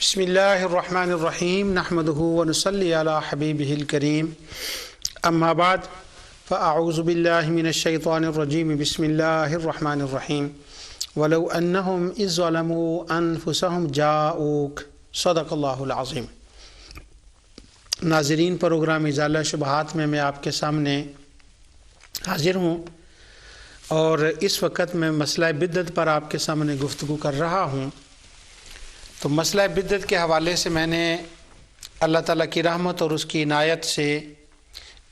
بسم اللہ الرحمن الرحیم نحمدہ ونصلی علی حبیبہ الکریم اما بعد فاعوذ باللہ من الشیطان الرجیم بسم اللہ الرحمن الرحیم ولو انہم اذ ظلموا انفسہم جاؤک صدق اللہ العظیم۔ ناظرین، پروگرام ازالہ شبہات میں آپ کے سامنے حاضر ہوں اور اس وقت میں مسئلہ بدعت پر آپ کے سامنے گفتگو کر رہا ہوں۔ تو مسئلہ بدعت کے حوالے سے میں نے اللہ تعالیٰ کی رحمت اور اس کی عنایت سے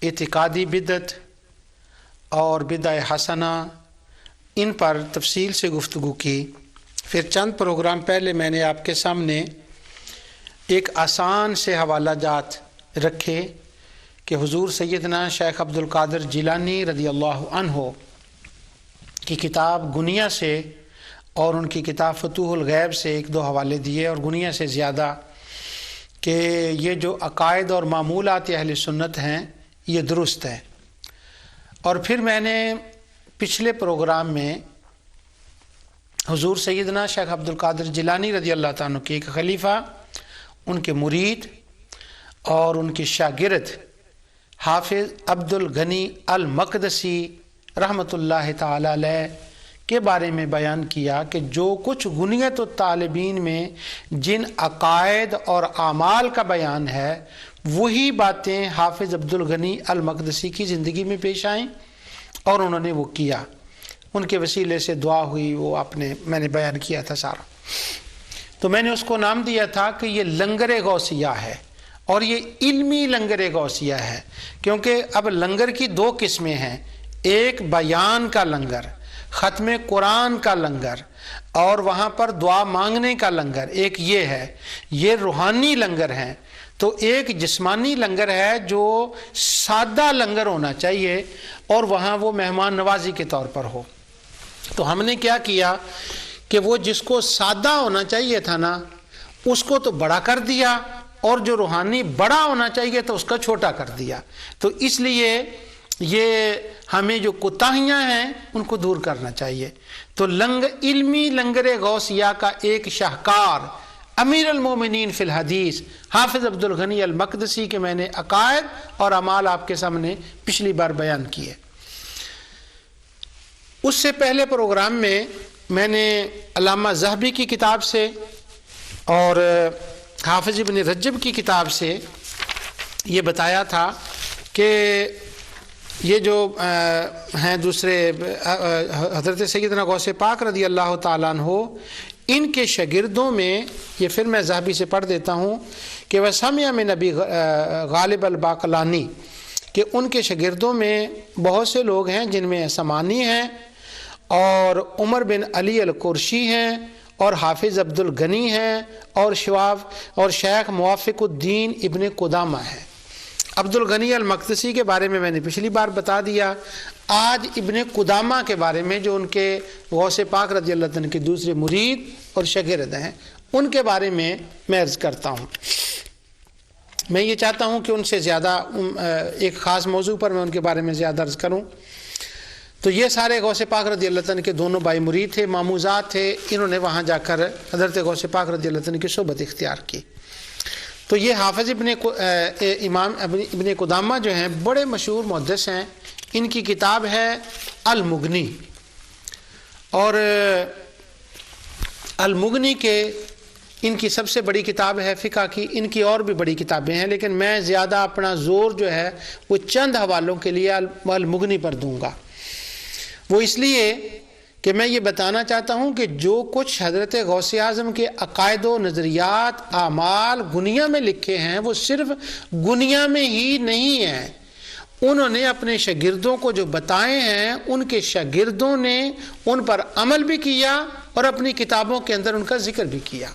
اعتقادی بدعت اور بدع حسنہ ان پر تفصیل سے گفتگو کی۔ پھر چند پروگرام پہلے میں نے آپ کے سامنے ایک آسان سے حوالہ جات رکھے کہ حضور سیدنا شیخ عبد القادر جیلانی رضی اللہ عنہ کی کتاب گنیہ سے اور ان کی کتاب فتوح الغیب سے ایک دو حوالے دیے، اور گنیہ سے زیادہ، کہ یہ جو عقائد اور معمولات اہل سنت ہیں یہ درست ہے۔ اور پھر میں نے پچھلے پروگرام میں حضور سیدنا شیخ عبد القادر جیلانی رضی اللہ تعالیٰ کے ایک خلیفہ، ان کے مرید اور ان کے شاگرد حافظ عبد الغنی المقدسی رحمۃ اللہ تعالی علیہ کے بارے میں بیان کیا کہ جو کچھ غنیت الطالبین میں جن عقائد اور اعمال کا بیان ہے وہی باتیں حافظ عبد الغنی المقدسی کی زندگی میں پیش آئیں اور انہوں نے وہ کیا۔ ان کے وسیلے سے دعا ہوئی، وہ میں نے بیان کیا تھا سارا۔ تو میں نے اس کو نام دیا تھا کہ یہ لنگر غوثیہ ہے، اور یہ علمی لنگر غوثیہ ہے، کیونکہ اب لنگر کی دو قسمیں ہیں، ایک بیان کا لنگر، ختم قرآن کا لنگر، اور وہاں پر دعا مانگنے کا لنگر، ایک یہ ہے، یہ روحانی لنگر ہیں۔ تو ایک جسمانی لنگر ہے جو سادہ لنگر ہونا چاہیے اور وہاں وہ مہمان نوازی کے طور پر ہو۔ تو ہم نے کیا کیا کہ وہ جس کو سادہ ہونا چاہیے تھا نا اس کو تو بڑا کر دیا، اور جو روحانی بڑا ہونا چاہیے تو اس کا چھوٹا کر دیا۔ تو اس لیے یہ ہمیں جو کوتاہیاں ہیں ان کو دور کرنا چاہیے۔ تو علمی لنگر غوثیہ کا ایک شاہکار امیر المومنین فی الحدیث حافظ عبد الغنی المقدسی کے میں نے عقائد اور اعمال آپ کے سامنے پچھلی بار بیان کیے۔ اس سے پہلے پروگرام میں نے علامہ ذہبی کی کتاب سے اور حافظ ابن رجب کی کتاب سے یہ بتایا تھا کہ یہ جو ہیں دوسرے حضرت سیدنا غوث پاک رضی اللہ تعالیٰ عنہ، ان کے شاگردوں میں، یہ پھر میں ذہبی سے پڑھ دیتا ہوں کہ وہ سمع من نبی غالب الباقلانی، کہ ان کے شاگردوں میں بہت سے لوگ ہیں جن میں سمانی ہیں اور عمر بن علی القرشی ہیں اور حافظ عبد الغنی ہیں اور شیخ موافق الدین ابن قدامہ ہیں۔ عبد الغنی المقدسی کے بارے میں نے پچھلی بار بتا دیا۔ آج ابن قدامہ کے بارے میں جو ان کے غوث پاک رضی اللہ عنہ کے دوسرے مرید اور شاگرد ہیں ان کے بارے میں عرض کرتا ہوں۔ میں یہ چاہتا ہوں کہ ان سے زیادہ ایک خاص موضوع پر میں ان کے بارے میں زیادہ عرض کروں۔ تو یہ سارے غوث پاک رضی اللہ عنہ کے دونوں بھائی مرید تھے، ماموزات تھے، انہوں نے وہاں جا کر حضرت غوث پاک رضی اللہ عنہ کی صحبت اختیار کی۔ تو یہ حافظ امام ابن قدامہ جو ہیں بڑے مشہور محدث ہیں، ان کی کتاب ہے المغنی، اور المغنی کے ان کی سب سے بڑی کتاب ہے فقہ کی، ان کی اور بھی بڑی کتابیں ہیں، لیکن میں زیادہ اپنا زور جو ہے وہ چند حوالوں کے لیے المغنی پر دوں گا۔ وہ اس لیے کہ میں یہ بتانا چاہتا ہوں کہ جو کچھ حضرت غوث اعظم کے عقائد و نظریات اعمال گنیہ میں لکھے ہیں وہ صرف گنیہ میں ہی نہیں ہیں، انہوں نے اپنے شاگردوں کو جو بتائے ہیں ان کے شاگردوں نے ان پر عمل بھی کیا اور اپنی کتابوں کے اندر ان کا ذکر بھی کیا۔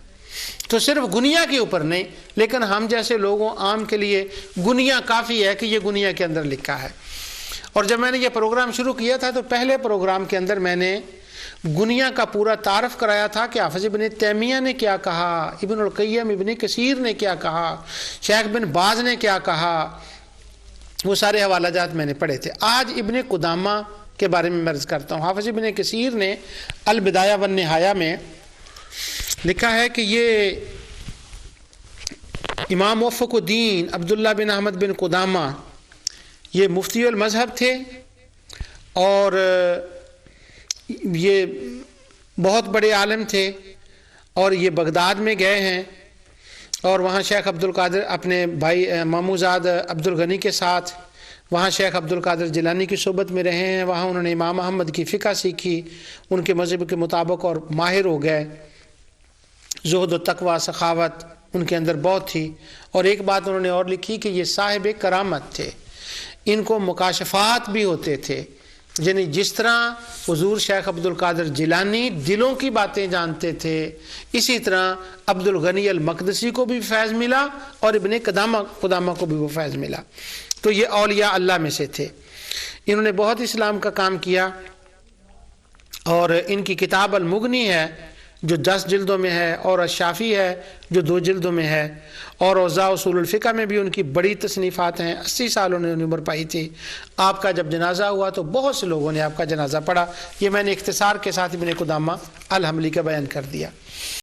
تو صرف گنیہ کے اوپر نہیں، لیکن ہم جیسے لوگوں عام کے لیے گنیہ کافی ہے کہ یہ گنیہ کے اندر لکھا ہے۔ اور جب میں نے یہ پروگرام شروع کیا تھا تو پہلے پروگرام کے اندر میں نے گنیہ کا پورا تعارف کرایا تھا کہ حافظ ابن تیمیہ نے کیا کہا، ابن القیم ابن کثیر نے کیا کہا، شیخ بن باز نے کیا کہا، وہ سارے حوالہ جات میں نے پڑھے تھے۔ آج ابن قدامہ کے بارے میں عرض کرتا ہوں۔ حافظ ابن کثیر نے البدایہ والنہایہ میں لکھا ہے کہ یہ امام موفق الدین عبداللہ بن احمد بن قدامہ یہ مفتی المذہب تھے، اور یہ بہت بڑے عالم تھے، اور یہ بغداد میں گئے ہیں، اور وہاں شیخ عبد القادر اپنے بھائی ماموزاد عبد الغنی کے ساتھ وہاں شیخ عبد القادر جیلانی کی صحبت میں رہے ہیں۔ وہاں انہوں نے امام احمد کی فقہ سیکھی، ان کے مذہب کے مطابق، اور ماہر ہو گئے۔ زہد و تقوی، سخاوت ان کے اندر بہت تھی۔ اور ایک بات انہوں نے اور لکھی کہ یہ صاحب کرامت تھے، ان کو مکاشفات بھی ہوتے تھے، یعنی جس طرح حضور شیخ عبد القادر جیلانی دلوں کی باتیں جانتے تھے، اسی طرح عبد الغنی المقدسی کو بھی فیض ملا، اور ابن قدامہ کو بھی وہ فیض ملا۔ تو یہ اولیاء اللہ میں سے تھے، انہوں نے بہت اسلام کا کام کیا۔ اور ان کی کتاب المغنی ہے جو 10 جلدوں میں ہے، اور الشافی ہے جو 2 جلدوں میں ہے، اور اوضاع اصول الفقہ میں بھی ان کی بڑی تصنیفات ہیں۔ 80 سال انہوں نے عمر پائی تھی۔ آپ کا جب جنازہ ہوا تو بہت سے لوگوں نے آپ کا جنازہ پڑھا۔ یہ میں نے اختصار کے ساتھ ابن قدامہ الحملی کا بیان کر دیا۔